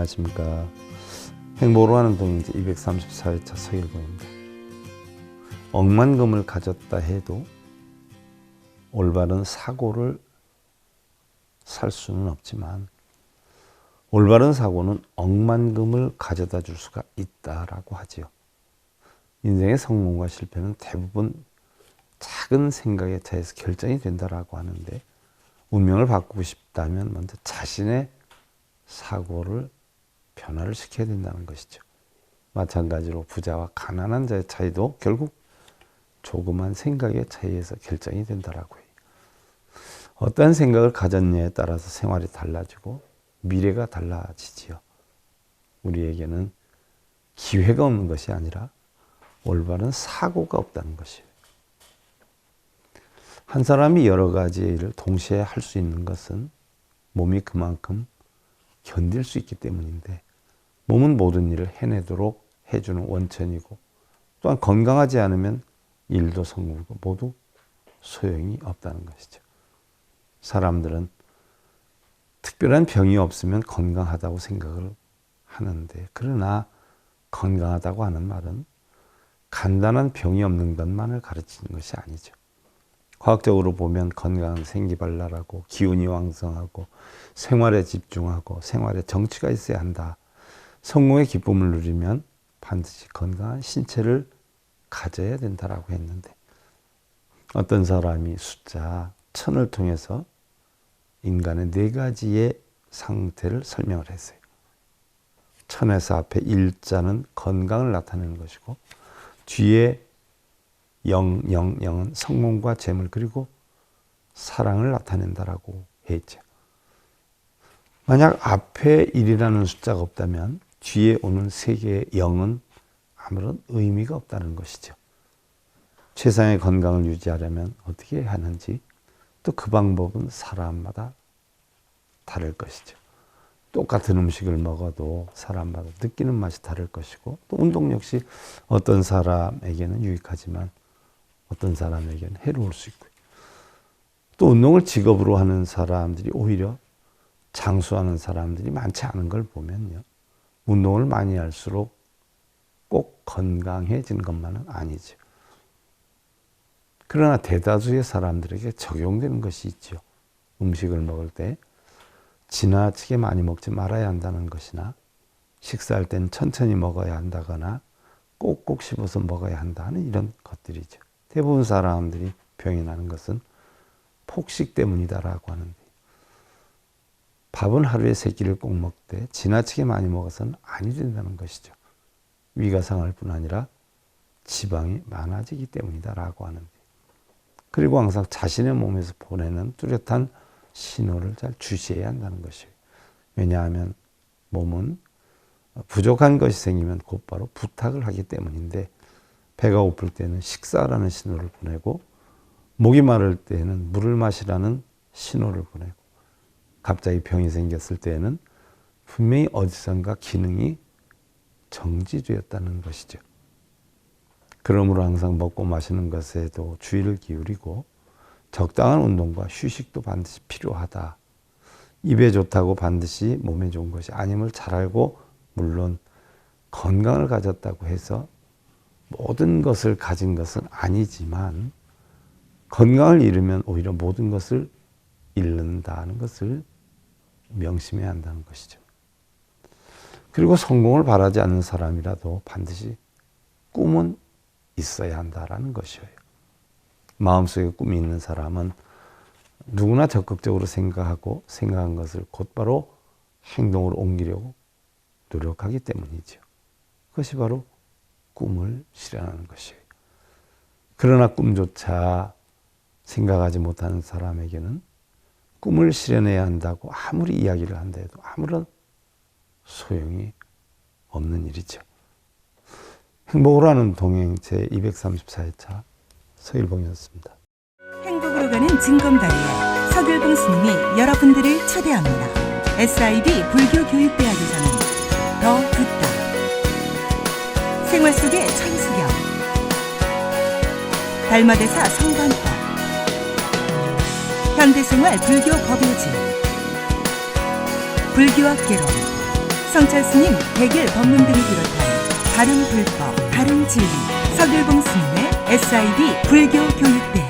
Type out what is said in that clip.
안녕하십니까. 행복으로 하는 동행제 234회차 서일봉입니다. 억만금을 가졌다 해도 올바른 사고를 살 수는 없지만 올바른 사고는 억만금을 가져다 줄 수가 있다라고 하지요. 인생의 성공과 실패는 대부분 작은 생각에 차에서 결정이 된다라고 하는데, 운명을 바꾸고 싶다면 먼저 자신의 사고를 변화를 시켜야 된다는 것이죠. 마찬가지로 부자와 가난한 자의 차이도 결국 조그만 생각의 차이에서 결정이 된다라고 해요. 어떠한 생각을 가졌냐에 따라서 생활이 달라지고 미래가 달라지지요. 우리에게는 기회가 없는 것이 아니라 올바른 사고가 없다는 것이에요. 한 사람이 여러 가지의 일을 동시에 할 수 있는 것은 몸이 그만큼 견딜 수 있기 때문인데, 몸은 모든 일을 해내도록 해주는 원천이고, 또한 건강하지 않으면 일도 성공도 모두 소용이 없다는 것이죠. 사람들은 특별한 병이 없으면 건강하다고 생각을 하는데, 그러나 건강하다고 하는 말은 간단한 병이 없는 것만을 가르치는 것이 아니죠. 과학적으로 보면 건강한 생기발랄하고 기운이 왕성하고 생활에 집중하고 생활에 정취가 있어야 한다. 성공의 기쁨을 누리면 반드시 건강한 신체를 가져야 된다라고 했는데, 어떤 사람이 숫자 1000을 통해서 인간의 4가지의 상태를 설명을 했어요. 1000에서 앞에 1자는 건강을 나타내는 것이고, 뒤에 000은 성공과 재물 그리고 사랑을 나타낸다라고 했죠. 만약 앞에 1이라는 숫자가 없다면 뒤에 오는 3개의 0은 아무런 의미가 없다는 것이죠. 최상의 건강을 유지하려면 어떻게 해야 하는지, 또 그 방법은 사람마다 다를 것이죠. 똑같은 음식을 먹어도 사람마다 느끼는 맛이 다를 것이고, 또 운동 역시 어떤 사람에게는 유익하지만 어떤 사람에게는 해로울 수 있고요. 또 운동을 직업으로 하는 사람들이 오히려 장수하는 사람들이 많지 않은 걸 보면요, 운동을 많이 할수록 꼭 건강해지는 것만은 아니죠. 그러나 대다수의 사람들에게 적용되는 것이 있죠. 음식을 먹을 때 지나치게 많이 먹지 말아야 한다는 것이나, 식사할 땐 천천히 먹어야 한다거나 꼭꼭 씹어서 먹어야 한다는 이런 것들이죠. 대부분 사람들이 병이 나는 것은 폭식 때문이다라고 하는데, 밥은 하루에 3끼를 꼭 먹되 지나치게 많이 먹어서는 아니 된다는 것이죠. 위가 상할 뿐 아니라 지방이 많아지기 때문이다라고 하는데, 그리고 항상 자신의 몸에서 보내는 뚜렷한 신호를 잘 주시해야 한다는 것이에요. 왜냐하면 몸은 부족한 것이 생기면 곧바로 부탁을 하기 때문인데, 배가 고플 때는 식사라는 신호를 보내고, 목이 마를 때는 물을 마시라는 신호를 보내고, 갑자기 병이 생겼을 때에는 분명히 어디선가 기능이 정지되었다는 것이죠. 그러므로 항상 먹고 마시는 것에도 주의를 기울이고, 적당한 운동과 휴식도 반드시 필요하다. 입에 좋다고 반드시 몸에 좋은 것이 아님을 잘 알고, 물론 건강을 가졌다고 해서 모든 것을 가진 것은 아니지만, 건강을 잃으면 오히려 모든 것을 잃는다는 것을 명심해야 한다는 것이죠. 그리고 성공을 바라지 않는 사람이라도 반드시 꿈은 있어야 한다라는 것이에요. 마음속에 꿈이 있는 사람은 누구나 적극적으로 생각하고 생각한 것을 곧바로 행동으로 옮기려고 노력하기 때문이죠. 그것이 바로 꿈을 실현하는 것이에요. 그러나 꿈조차 생각하지 못하는 사람에게는 꿈을 실현해야 한다고 아무리 이야기를 한다 해도 아무런 소용이 없는 일이죠. 행복으로 하는 동행 제234회차 서일봉이었습니다. 행복으로 가는 징검다리에 서길봉 스님이 여러분들을 초대합니다. SIB 불교교육대학에서는 더 듣다, 생활 속의 천수경, 달마대사 성관법, 현대생활 불교 법요지, 불교학 개론, 성철 스님 100일 법문 등을 비롯한 바른 불법, 바른 진리, 서길봉 스님의 SIB 불교 교육대학.